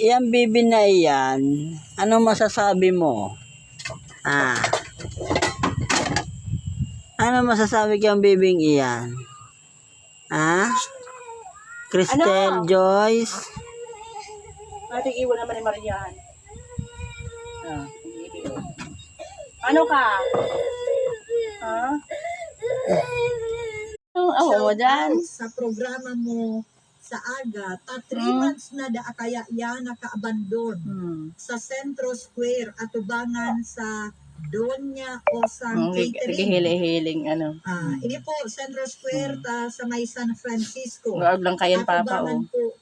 Yan bibi na iyan, anong masasabi mo? Ano masasabi kang bibing iyan? Cristel Joyce? Ating iwan naman ni Marian. Ano ka? Mo dyan? Sa programa mo sa AGA, 3 months na kaya yan nakaabandon sa Centro Square, atubangan sa Doña Osang Catering. Hiling Ini po, Centro Square sa may San Francisco. Huwag lang kayan papa Atubangan po